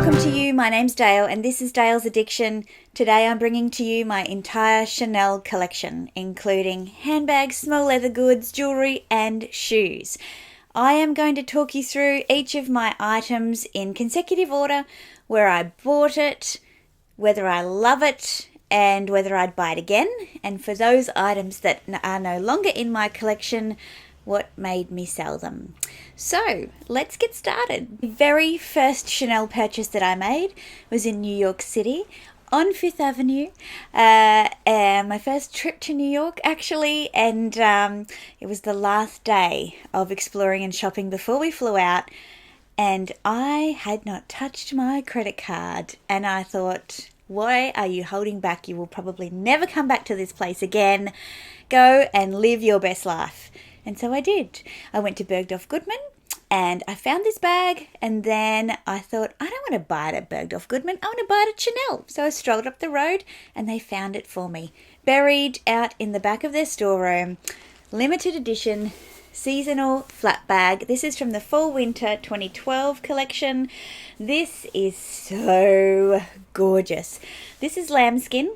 Welcome to you. My name's Dale and this is Dale's Addiction. Today I'm bringing to you my entire Chanel collection, including handbags, small leather goods, jewellery and shoes. I am going to talk you through each of my items in consecutive order, where I bought it, whether I love it, and whether I'd buy it again. And for those items that are no longer in my collection, what made me sell them. So let's get started. The very first Chanel purchase that I made was in New York City on Fifth Avenue. My first trip to New York actually, and it was the last day of exploring and shopping before we flew out, and I had not touched my credit card, and I thought, why are you holding back? You will probably never come back to this place again. Go and live your best life. And so I did. I went to Bergdorf Goodman and I found this bag, and then I thought, I don't want to buy it at Bergdorf Goodman, I want to buy it at Chanel. So I strolled up the road and they found it for me, buried out in the back of their storeroom. Limited edition, seasonal flat bag. This is from the Fall-Winter 2012 collection. This is so gorgeous. This is lambskin.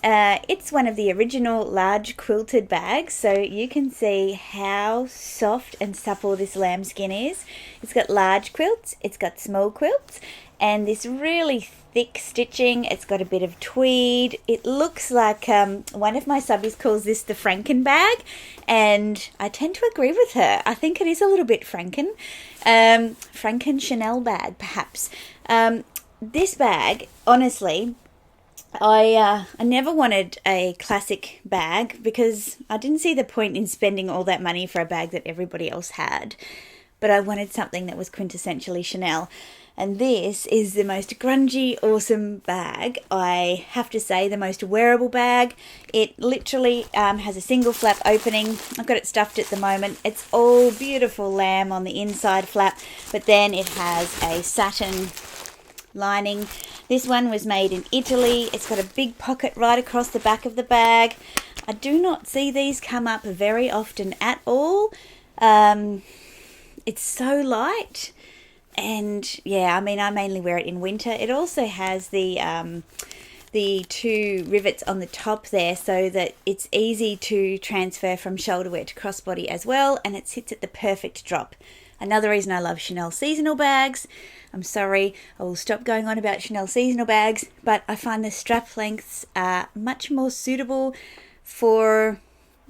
It's one of the original large quilted bags, so you can see how soft and supple this lambskin is. It's got large quilts, it's got small quilts, and this really thick stitching. It's got a bit of tweed. It looks like one of my subbies calls this the Franken bag, and I tend to agree with her. I think it is a little bit Franken. Franken Chanel bag, perhaps. This bag, honestly, I never wanted a classic bag because I didn't see the point in spending all that money for a bag that everybody else had. But I wanted something that was quintessentially Chanel. And this is the most grungy, awesome bag. I have to say, the most wearable bag. It literally has a single flap opening. I've got it stuffed at the moment. It's all beautiful lamb on the inside flap, but then it has a satin lining. This one was made in Italy. It's got a big pocket right across the back of the bag. I do not see these come up very often at all. It's so light, and yeah, I mean, I mainly wear it in winter. It also has the two rivets on the top there so that it's easy to transfer from shoulder wear to crossbody as well, and it sits at the perfect drop. Another reason I love Chanel seasonal bags. I'm sorry, I will stop going on about Chanel seasonal bags, but I find the strap lengths are much more suitable for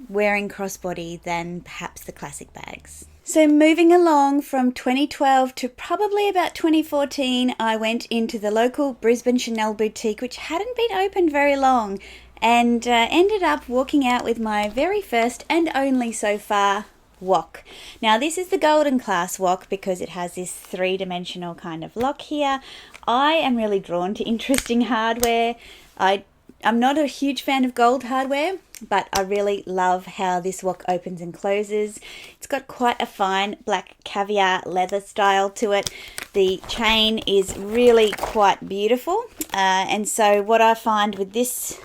wearing crossbody than perhaps the classic bags. So moving along from 2012 to probably about 2014, I went into the local Brisbane Chanel boutique, which hadn't been open very long, and ended up walking out with my very first and only so far wok. Now this is the golden class wok because it has this three-dimensional kind of lock here. I am really drawn to interesting hardware. I'm not a huge fan of gold hardware, but I really love how this wok opens and closes. It's got quite a fine black caviar leather style to it. The chain is really quite beautiful, and so what I find with this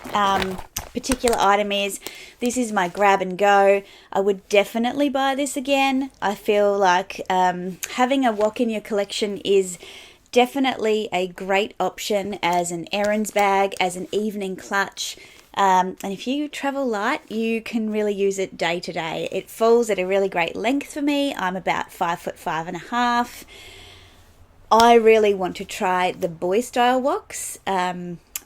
particular item is this is my grab and go. I would definitely buy this again. I feel like having a wok in your collection is definitely a great option as an errands bag, as an evening clutch. And if you travel light, you can really use it day to day. It falls at a really great length for me. I'm about 5'5.5". I really want to try the boy style woks.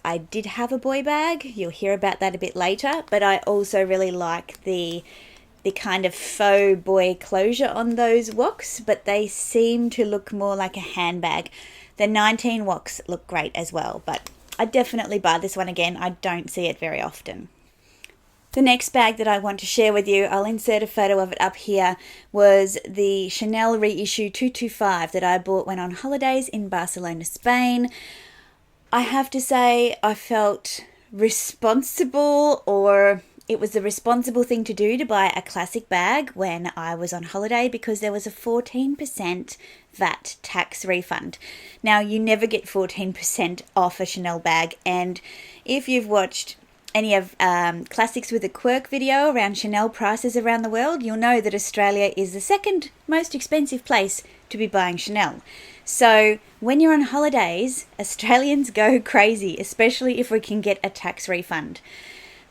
I did have a boy bag. You'll hear about that a bit later, but I also really like the kind of faux boy closure on those woks, but they seem to look more like a handbag. The 19 woks look great as well, but I definitely buy this one again. I don't see it very often. The next bag that I want to share with you, I'll insert a photo of it up here, was the Chanel Reissue 225 that I bought when on holidays in Barcelona, Spain. I have to say I felt responsible, or it was the responsible thing to do to buy a classic bag when I was on holiday because there was a 14% VAT tax refund. Now, you never get 14% off a Chanel bag, and if you've watched any of Classics with a Quirk video around Chanel prices around the world, you'll know that Australia is the second most expensive place to be buying Chanel. So when you're on holidays, Australians go crazy, especially if we can get a tax refund.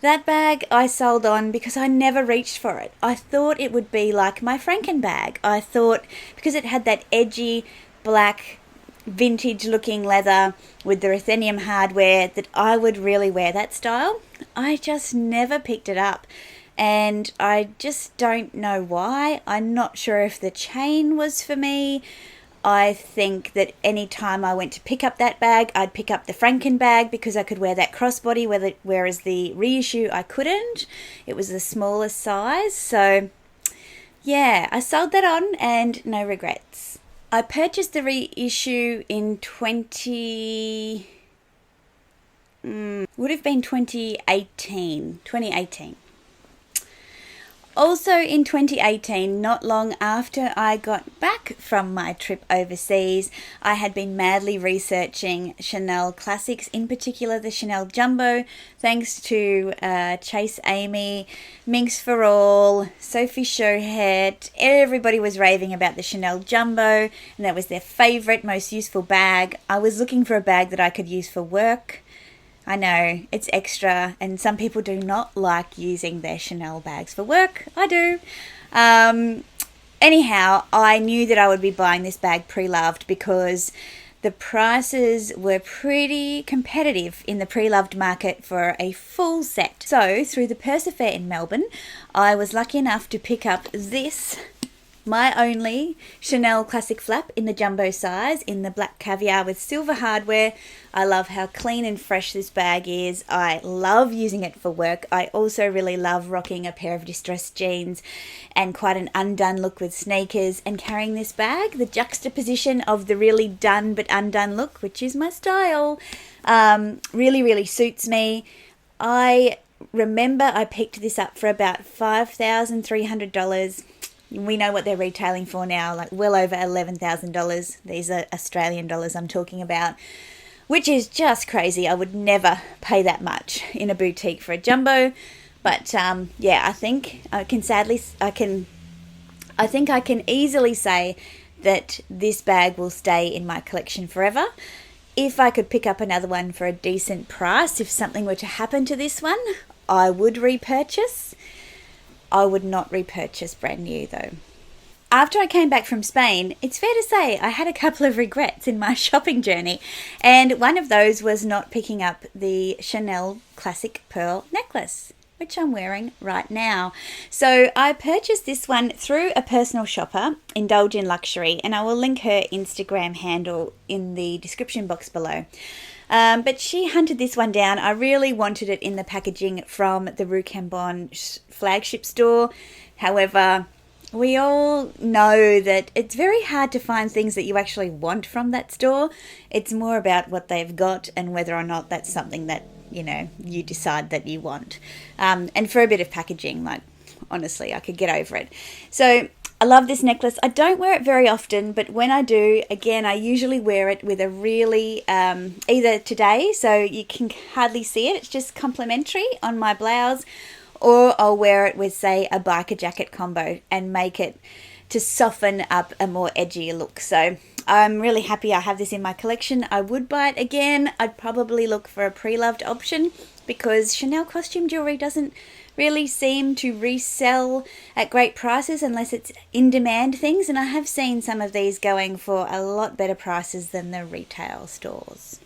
That bag I sold on because I never reached for it. I thought it would be like my Franken bag. I thought because it had that edgy black vintage looking leather with the ruthenium hardware that I would really wear that style. I just never picked it up, and I just don't know why. I'm not sure if the chain was for me. I think that any time I went to pick up that bag, I'd pick up the Franken bag because I could wear that crossbody, whereas the Reissue I couldn't. It was the smallest size. So yeah, I sold that on and no regrets. I purchased the Reissue in 2018. Also in 2018, not long after I got back from my trip overseas, I had been madly researching Chanel classics, in particular the Chanel Jumbo, thanks to Chase Amy, Minx for All, Sophie Chohet. Everybody was raving about the Chanel Jumbo, and that was their favourite, most useful bag. I was looking for a bag that I could use for work. I know, it's extra, and some people do not like using their Chanel bags for work. I do. Anyhow, I knew that I would be buying this bag pre-loved because the prices were pretty competitive in the pre-loved market for a full set. So, through the Purser Fair in Melbourne, I was lucky enough to pick up this, my only Chanel classic flap in the jumbo size in the black caviar with silver hardware. I love how clean and fresh this bag is. I love using it for work. I also really love rocking a pair of distressed jeans and quite an undone look with sneakers, and carrying this bag, the juxtaposition of the really done but undone look, which is my style, really suits me. I remember I picked this up for about $5,300. We know what they're retailing for now, like well over $11,000. These are Australian dollars I'm talking about, which is just crazy. I would never pay that much in a boutique for a jumbo. But yeah, I think I can easily say that this bag will stay in my collection forever. If I could pick up another one for a decent price, if something were to happen to this one, I would repurchase. I would not repurchase brand new though. After I came back from Spain, it's fair to say I had a couple of regrets in my shopping journey, and one of those was not picking up the Chanel Classic Pearl necklace, which I'm wearing right now. So I purchased this one through a personal shopper, Indulge in Luxury, and I will link her Instagram handle in the description box below. But she hunted this one down. I really wanted it in the packaging from the Rue Cambon flagship store. However, we all know that it's very hard to find things that you actually want from that store. It's more about what they've got and whether or not that's something that, you know, you decide that you want. And for a bit of packaging, like, honestly, I could get over it. So I love this necklace. I don't wear it very often, but when I do, again, I usually wear it with a really, either today, so you can hardly see it, it's just complimentary on my blouse, or I'll wear it with, say, a biker jacket combo and make it to soften up a more edgy look. So I'm really happy I have this in my collection. I would buy it again. I'd probably look for a pre-loved option because Chanel costume jewellery doesn't really seem to resell at great prices unless it's in-demand things, and I have seen some of these going for a lot better prices than the retail stores.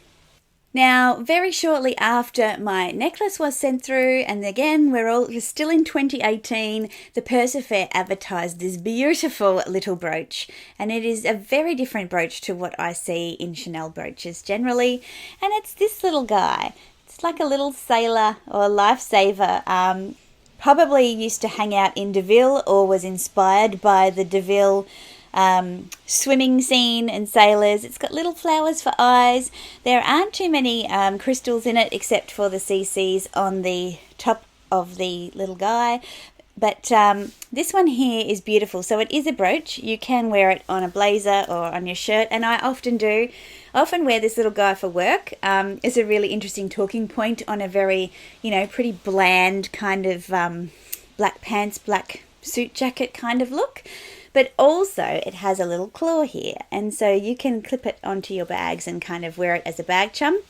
Now, very shortly after my necklace was sent through, and again, we're still in 2018, the Purser Fair advertised this beautiful little brooch, and it is a very different brooch to what I see in Chanel brooches generally, and it's this little guy. It's like a little sailor or lifesaver. Probably used to hang out in Deauville or was inspired by the Deauville swimming scene and sailors. It's got little flowers for eyes. There aren't too many crystals in it except for the CCs on the top of the little guy. But this one here is beautiful. So it is a brooch. You can wear it on a blazer or on your shirt, and I often do. I often wear this little guy for work. It's a really interesting talking point on a very, pretty bland kind of black pants, black suit jacket kind of look. But also it has a little claw here, and so you can clip it onto your bags and kind of wear it as a bag chum.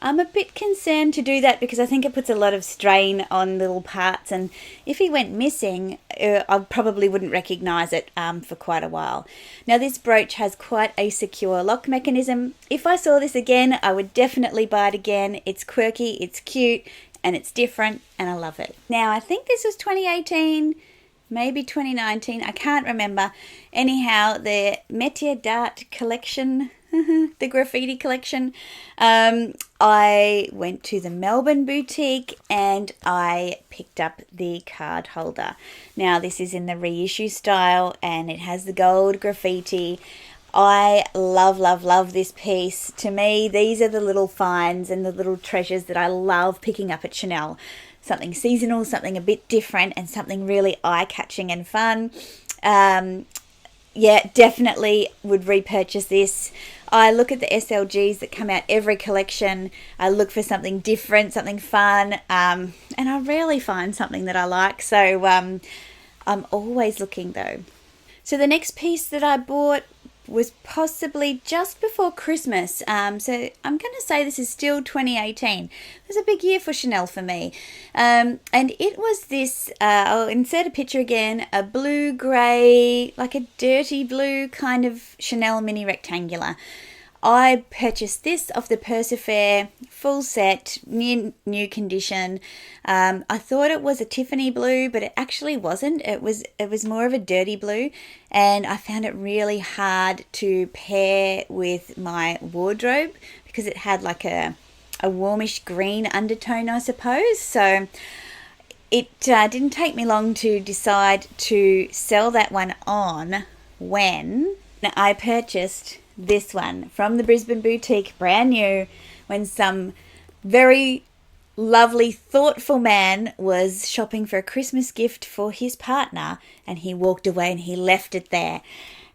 I'm a bit concerned to do that because I think it puts a lot of strain on little parts, and if he went missing, I probably wouldn't recognise it for quite a while. Now this brooch has quite a secure lock mechanism. If I saw this again, I would definitely buy it again. It's quirky, it's cute, and it's different, and I love it. Now I think this was 2018, maybe 2019, I can't remember. Anyhow, the Métier d'Art collection, the graffiti collection, I went to the Melbourne boutique and I picked up the card holder. Now this is in the reissue style and it has the gold graffiti. I love this piece. To me, these are the little finds and the little treasures that I love picking up at Chanel. Something seasonal, something a bit different, and something really eye-catching and fun. Yeah, definitely would repurchase this. I look at the SLGs that come out every collection. I look for something different, something fun, and I rarely find something that I like. So I'm always looking though. So the next piece that I bought was possibly just before Christmas. So I'm going to say this is still 2018. It was a big year for Chanel for me. And it was this, I'll insert a picture again, a blue-grey, like a dirty blue kind of Chanel mini rectangular. I purchased this off the Persefair, full set, new condition. I thought it was a Tiffany blue, but it actually wasn't. It was more of a dirty blue, and I found it really hard to pair with my wardrobe because it had like a warmish green undertone, I suppose. So it didn't take me long to decide to sell that one on when I purchased this one from the Brisbane boutique, brand new, when some very lovely, thoughtful man was shopping for a Christmas gift for his partner, and he walked away and he left it there.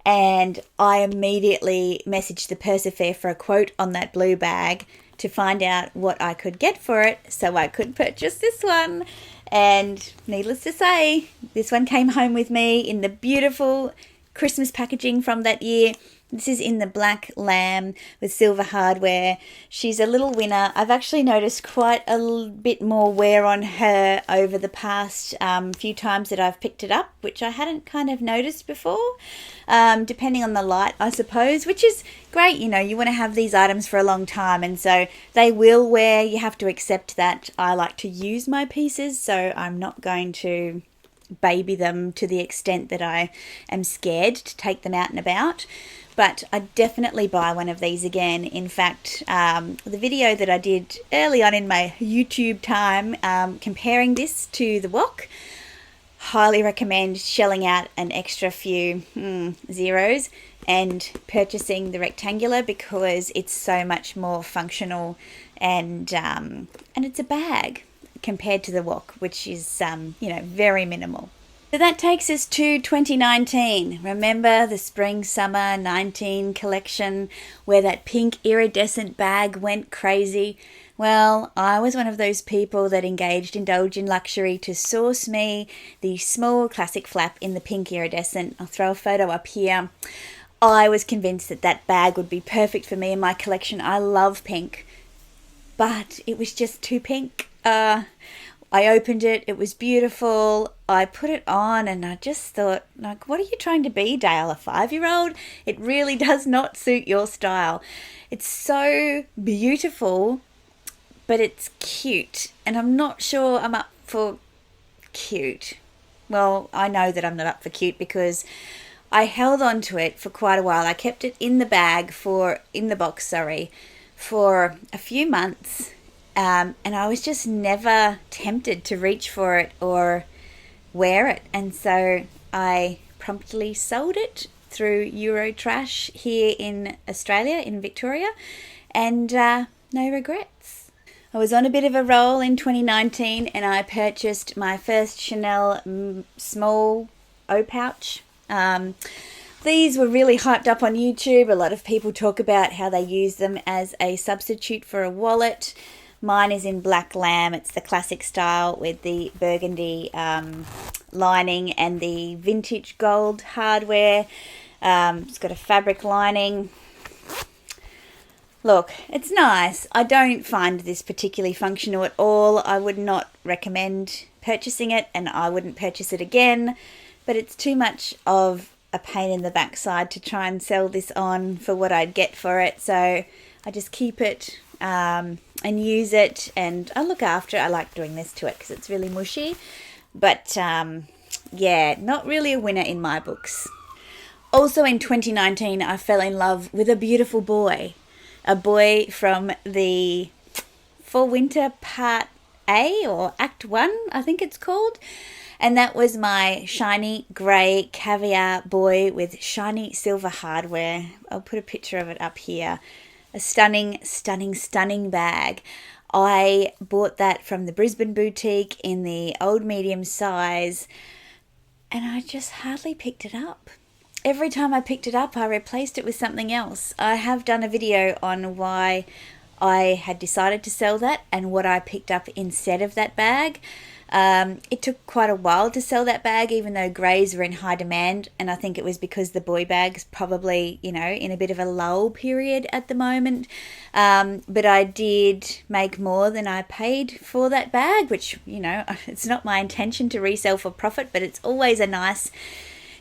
And I immediately messaged the Persefair for a quote on that blue bag to find out what I could get for it so I could purchase this one. And needless to say, this one came home with me in the beautiful Christmas packaging from that year. This is in the black lamb with silver hardware. She's a little winner. I've actually noticed quite a bit more wear on her over the past few times that I've picked it up, which I hadn't kind of noticed before, depending on the light, I suppose, which is great. You want to have these items for a long time, and so they will wear. You have to accept that. I like to use my pieces, so I'm not going to baby them to the extent that I am scared to take them out and about. But I definitely buy one of these again. In fact, the video that I did early on in my YouTube time comparing this to the wok, highly recommend shelling out an extra few zeros and purchasing the rectangular because it's so much more functional and it's a bag compared to the wok, which is very minimal. So that takes us to 2019. Remember the Spring/Summer 19 collection where that pink iridescent bag went crazy? Well, I was one of those people that indulged in luxury to source me the small classic flap in the pink iridescent. I'll throw a photo up here. I was convinced that bag would be perfect for me in my collection. I love pink, but it was just too pink. I opened it, it was beautiful, I put it on and I just thought, what are you trying to be, Dale, a 5-year-old? It really does not suit your style. It's so beautiful, but it's cute, and I'm not sure I'm up for cute. Well, I know that I'm not up for cute because I held on to it for quite a while. I kept it in the box, for a few months. And I was just never tempted to reach for it or wear it. And so I promptly sold it through Eurotrash here in Australia, in Victoria. And no regrets. I was on a bit of a roll in 2019 and I purchased my first Chanel small O-pouch. These were really hyped up on YouTube. A lot of people talk about how they use them as a substitute for a wallet. Mine is in black lamb. It's the classic style with the burgundy lining and the vintage gold hardware. It's got a fabric lining. Look, it's nice. I don't find this particularly functional at all. I would not recommend purchasing it, and I wouldn't purchase it again. But it's too much of a pain in the backside to try and sell this on for what I'd get for it. So I just keep it and use it, and I look after it. I like doing this to it because it's really mushy. But yeah, not really a winner in my books. Also in 2019, I fell in love with a beautiful boy. A boy from the Fall Winter Part A, or Act 1, I think it's called. And that was my shiny grey caviar boy with shiny silver hardware. I'll put a picture of it up here. A stunning, stunning, stunning bag. I bought that from the Brisbane boutique in the old medium size, and I just hardly picked it up. Every time I picked it up, I replaced it with something else. I have done a video on why I had decided to sell that and what I picked up instead of that bag. It took quite a while to sell that bag, even though greys were in high demand, and I think it was because the boy bag's probably, in a bit of a lull period at the moment. But I did make more than I paid for that bag, which, it's not my intention to resell for profit, but it's always a nice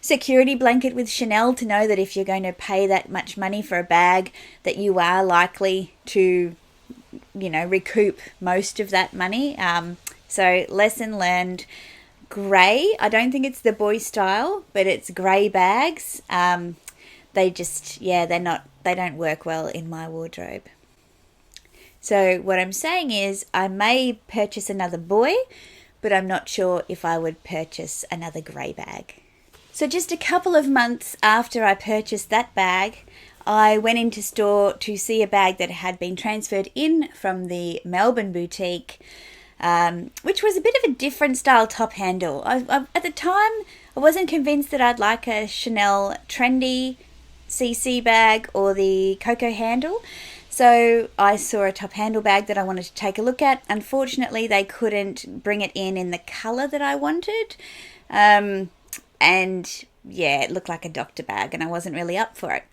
security blanket with Chanel to know that if you're going to pay that much money for a bag, that you are likely to, recoup most of that money. So lesson learned. Grey, I don't think it's the boy style, but it's grey bags. They don't work well in my wardrobe. So what I'm saying is I may purchase another boy, but I'm not sure if I would purchase another grey bag. So just a couple of months after I purchased that bag, I went into store to see a bag that had been transferred in from the Melbourne boutique, which was a bit of a different style top handle. At the time, I wasn't convinced that I'd like a Chanel trendy CC bag or the Coco handle. So I saw a top handle bag that I wanted to take a look at. Unfortunately, they couldn't bring it in the colour that I wanted. And yeah, it looked like a doctor bag and I wasn't really up for it.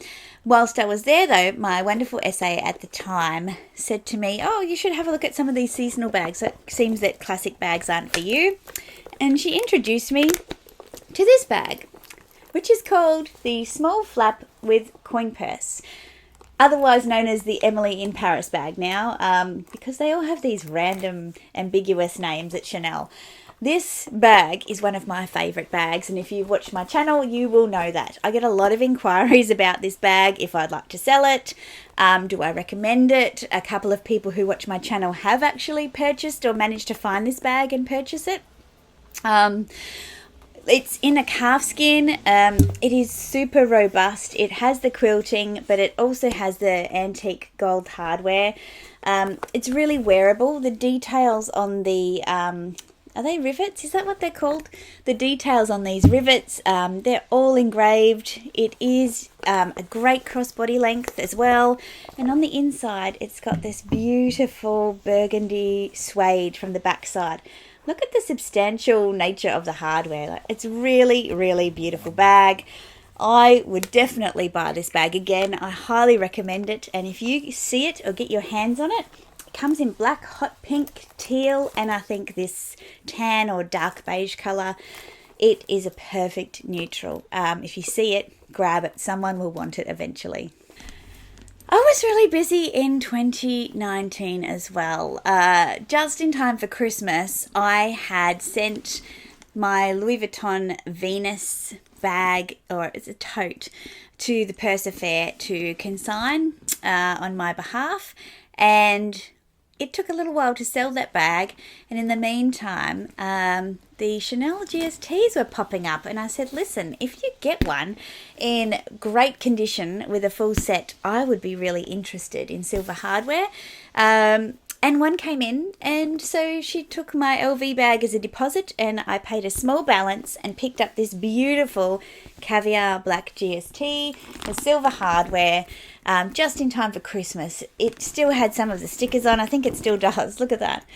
Whilst I was there though, my wonderful SA at the time said to me, oh, you should have a look at some of these seasonal bags. It seems that classic bags aren't for you. And she introduced me to this bag, which is called the Small Flap with Coin Purse, otherwise known as the Emily in Paris bag now, because they all have these random ambiguous names at Chanel. This bag is one of my favourite bags, and if you've watched my channel, you will know that. I get a lot of inquiries about this bag, if I'd like to sell it, do I recommend it? A couple of people who watch my channel have actually purchased or managed to find this bag and purchase it. It's in a calfskin. It is super robust. It has the quilting, but it also has the antique gold hardware. It's really wearable. The details on the... are they rivets? Is that what they're called? The details on these rivets, they're all engraved. It is a great crossbody length as well. And on the inside, it's got this beautiful burgundy suede from the backside. Look at the substantial nature of the hardware. It's really, really beautiful bag. I would definitely buy this bag again. I highly recommend it. And if you see it or get your hands on it, it comes in black, hot pink, teal, and I think this tan or dark beige colour. It is a perfect neutral. If you see it, grab it. Someone will want it eventually. I was really busy in 2019 as well. Just in time for Christmas, I had sent my Louis Vuitton Venus bag, or it's a tote, to the Purse Fair to consign on my behalf. And it took a little while to sell that bag, and in the meantime, the Chanel GSTs were popping up, and I said, listen, if you get one in great condition with a full set, I would be really interested in silver hardware. And one came in, and so she took my LV bag as a deposit, and I paid a small balance and picked up this beautiful caviar black GST with silver hardware, just in time for Christmas. It still had some of the stickers on. I think it still does. Look at that.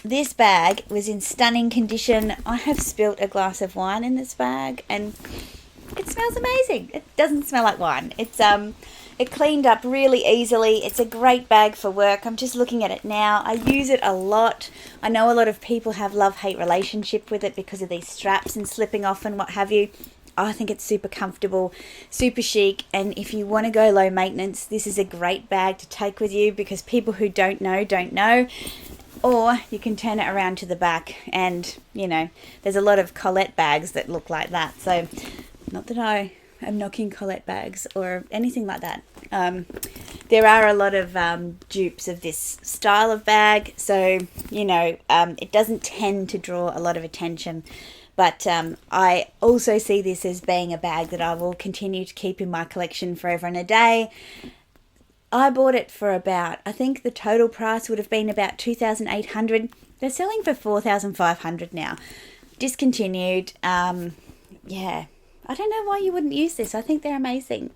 This bag was in stunning condition. I have spilt a glass of wine in this bag, and it smells amazing. It doesn't smell like wine. It cleaned up really easily. It's a great bag for work. I'm just looking at it now. I use it a lot. I know a lot of people have love-hate relationship with it because of these straps and slipping off and what have you. I think it's super comfortable, super chic, and if you want to go low maintenance, this is a great bag to take with you, because people who don't know. Or you can turn it around to the back, and, you know, there's a lot of Colette bags that look like that. So, not that I am knocking Colette bags or anything like that. There are a lot of dupes of this style of bag, so, you know, it doesn't tend to draw a lot of attention. But I also see this as being a bag that I will continue to keep in my collection forever and a day. I bought it for about, I think the total price would have been about $2,800. They're selling for $4,500 now. Discontinued. Yeah, I don't know why you wouldn't use this. I think they're amazing.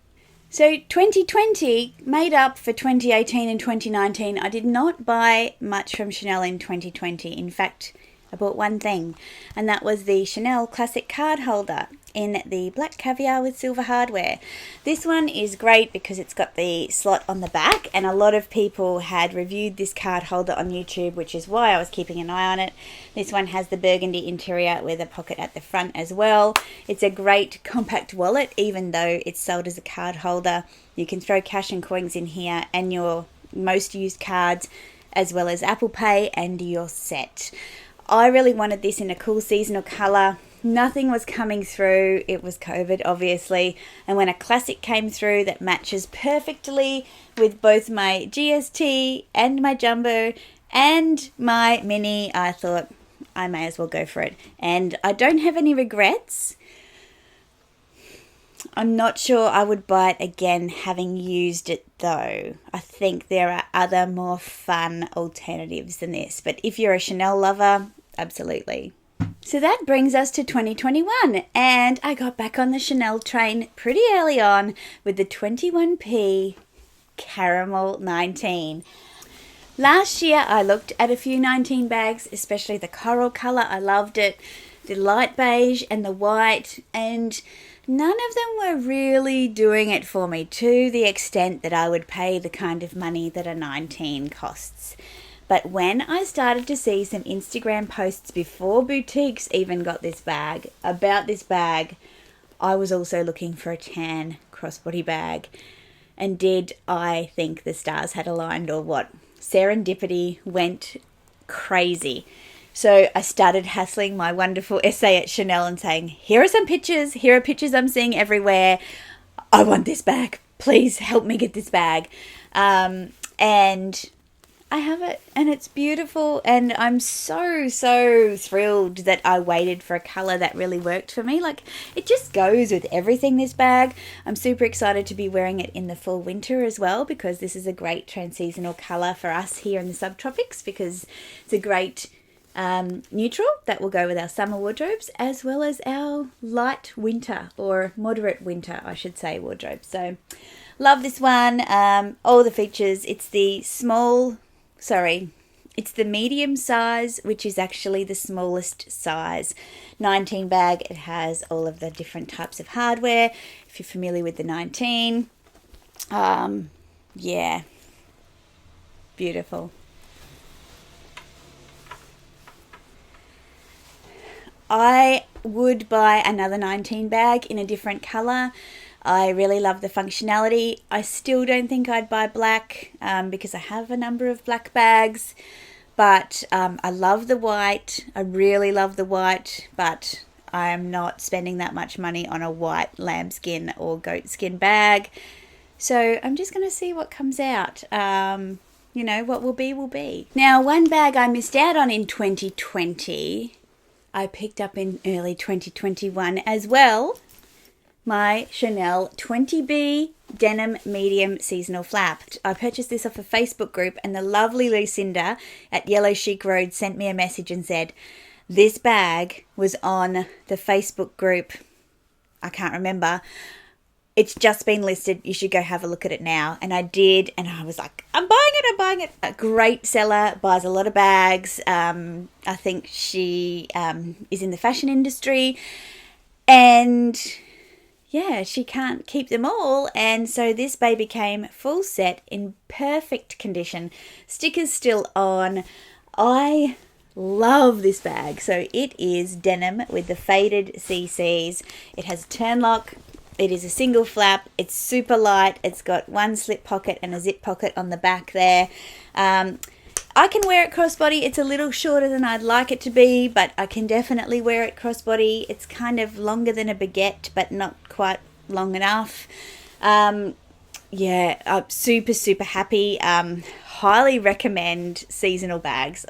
So 2020 made up for 2018 and 2019. I did not buy much from Chanel in 2020. In fact, I bought one thing, and that was the Chanel Classic card holder in the black caviar with silver hardware. This one is great because it's got the slot on the back, and a lot of people had reviewed this card holder on YouTube, which is why I was keeping an eye on it. This one has the burgundy interior with a pocket at the front as well. It's a great compact wallet, even though it's sold as a card holder. You can throw cash and coins in here and your most used cards, as well as Apple Pay, and you're set. I really wanted this in a cool seasonal colour. Nothing was coming through. It was COVID, obviously. And when a classic came through that matches perfectly with both my GST and my jumbo and my mini, I thought I may as well go for it. And I don't have any regrets. I'm not sure I would buy it again having used it though. I think there are other more fun alternatives than this. But if you're a Chanel lover, absolutely. So that brings us to 2021, and I got back on the Chanel train pretty early on with the 21p Caramel 19. Last year I looked at a few 19 bags, especially the coral colour. I loved it. The light beige and the white, and none of them were really doing it for me to the extent that I would pay the kind of money that a 19 costs. But when I started to see some Instagram posts before boutiques even got this bag, about this bag, I was also looking for a tan crossbody bag. And did I think the stars had aligned or what? Serendipity went crazy. So I started hassling my wonderful essay at Chanel and saying, here are some pictures. Here are pictures I'm seeing everywhere. I want this bag. Please help me get this bag. And I have it, and it's beautiful, and I'm so thrilled that I waited for a colour that really worked for me. Like, it just goes with everything, this bag. I'm super excited to be wearing it in the fall winter as well, because this is a great transseasonal colour for us here in the subtropics, because it's a great neutral that will go with our summer wardrobes, as well as our light winter, or moderate winter, I should say, wardrobe. So, love this one. All the features. It's the medium size, which is actually the smallest size 19 bag. It has all of the different types of hardware, if you're familiar with the 19. Yeah, beautiful. I would buy another 19 bag in a different colour. I really love the functionality. I still don't think I'd buy black because I have a number of black bags. But I love the white. I really love the white. But I am not spending that much money on a white lambskin or goatskin bag. So I'm just going to see what comes out. You know, what will be, will be. Now, one bag I missed out on in 2020, I picked up in early 2021 as well. My Chanel 20B denim medium seasonal flap. I purchased this off a Facebook group, and the lovely Lucinda at Yellow Chic Road sent me a message and said, this bag was on the Facebook group. I can't remember. It's just been listed. You should go have a look at it now. And I did. And I was like, I'm buying it. A great seller, buys a lot of bags. I think she is in the fashion industry. And yeah, she can't keep them all. And so this baby came full set in perfect condition. Stickers still on. I love this bag. So it is denim with the faded CCs. It has a turn lock. It is a single flap. It's super light. It's got one slip pocket and a zip pocket on the back there. I can wear it crossbody. It's a little shorter than I'd like it to be, but I can definitely wear it crossbody. It's kind of longer than a baguette, but not quite long enough. Yeah, I'm super, super happy. Highly recommend seasonal bags.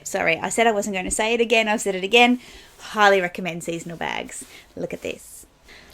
Sorry, I said I wasn't going to say it again. I've said it again. Highly recommend seasonal bags. Look at this.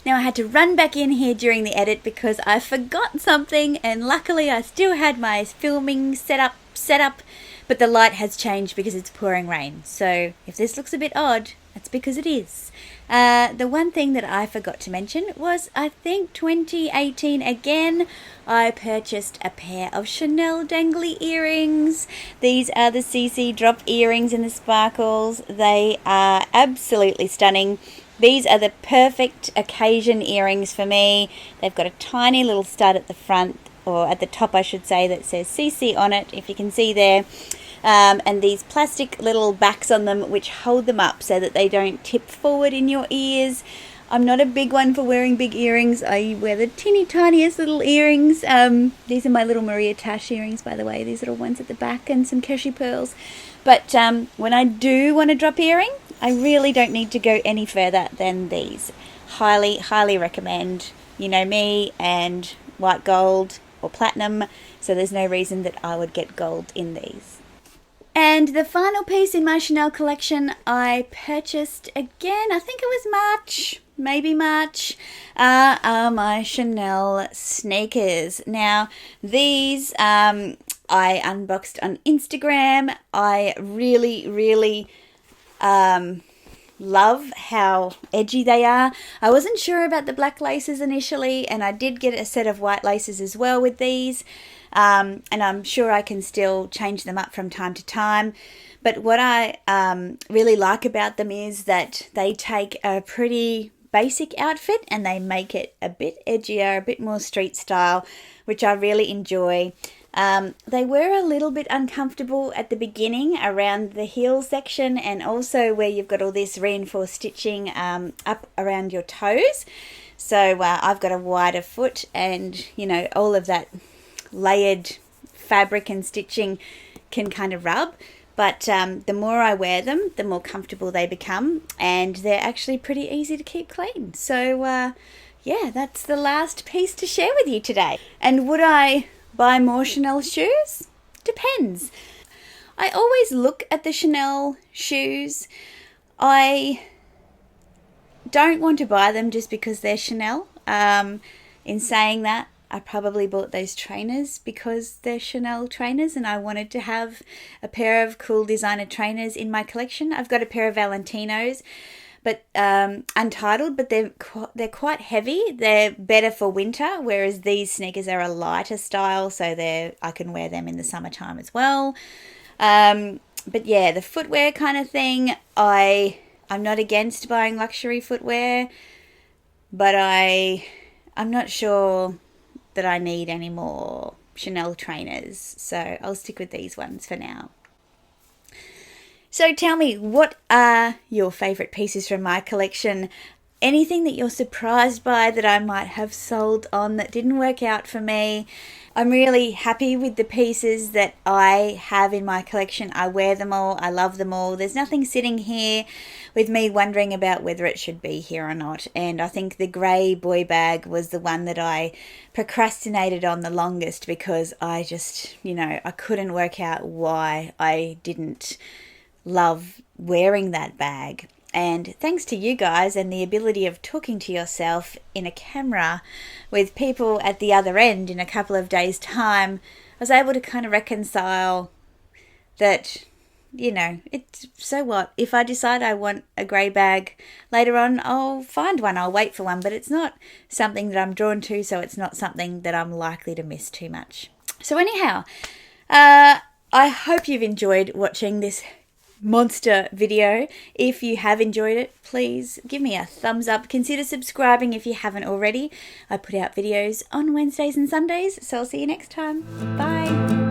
Now I had to run back in here during the edit because I forgot something, and luckily I still had my filming set up, but the light has changed because it's pouring rain. So if this looks a bit odd, that's because it is. The one thing that I forgot to mention was, I think 2018 again, I purchased a pair of Chanel dangly earrings. These are the CC drop earrings in the sparkles. They are absolutely stunning. These are the perfect occasion earrings for me. They've got a tiny little stud at the front, or at the top I should say, that says CC on it, if you can see there. And these plastic little backs on them which hold them up so that they don't tip forward in your ears. I'm not a big one for wearing big earrings. I wear the teeny tiniest little earrings. These are my little Maria Tash earrings, by the way. These little ones at the back, and some Kershi pearls. But when I do want a drop earring, I really don't need to go any further than these. Highly, highly recommend. You know me and white gold or platinum, so there's no reason that I would get gold in these. And the final piece in my Chanel collection I purchased again, I think it was March, maybe March, are my Chanel sneakers. Now, these I unboxed on Instagram. I really, really love how edgy they are. I wasn't sure about the black laces initially, and I did get a set of white laces as well with these. And I'm sure I can still change them up from time to time. But what I really like about them is that they take a pretty basic outfit and they make it a bit edgier, a bit more street style, which I really enjoy. They were a little bit uncomfortable at the beginning around the heel section, and also where you've got all this reinforced stitching up around your toes. So I've got a wider foot, and you know, all of that layered fabric and stitching can kind of rub. But the more I wear them, the more comfortable they become, and they're actually pretty easy to keep clean. So yeah, that's the last piece to share with you today. And would I buy more Chanel shoes? Depends. I always look at the Chanel shoes. I don't want to buy them just because they're Chanel. In saying that, I probably bought those trainers because they're Chanel trainers, and I wanted to have a pair of cool designer trainers in my collection. I've got a pair of Valentinos, but untitled, but they're quite heavy. They're better for winter, whereas these sneakers are a lighter style, so I can wear them in the summertime as well. But yeah, the footwear kind of thing, I'm not against buying luxury footwear, but I'm not sure that I need any more Chanel trainers, so I'll stick with these ones for now. So tell me, what are your favourite pieces from my collection? Anything that you're surprised by that I might have sold on that didn't work out for me? I'm really happy with the pieces that I have in my collection. I wear them all. I love them all. There's nothing sitting here with me wondering about whether it should be here or not. And I think the grey boy bag was the one that I procrastinated on the longest because I just, I couldn't work out why I didn't love wearing that bag. And thanks to you guys and the ability of talking to yourself in a camera with people at the other end in a couple of days' time, I was able to kind of reconcile that, you know, it's so what? If I decide I want a grey bag later on, I'll find one, I'll wait for one, but it's not something that I'm drawn to, so it's not something that I'm likely to miss too much. So anyhow, I hope you've enjoyed watching this monster video. If you have enjoyed it, please give me a thumbs up. Consider subscribing if you haven't already. I put out videos on Wednesdays and Sundays, so I'll see you next time. Bye.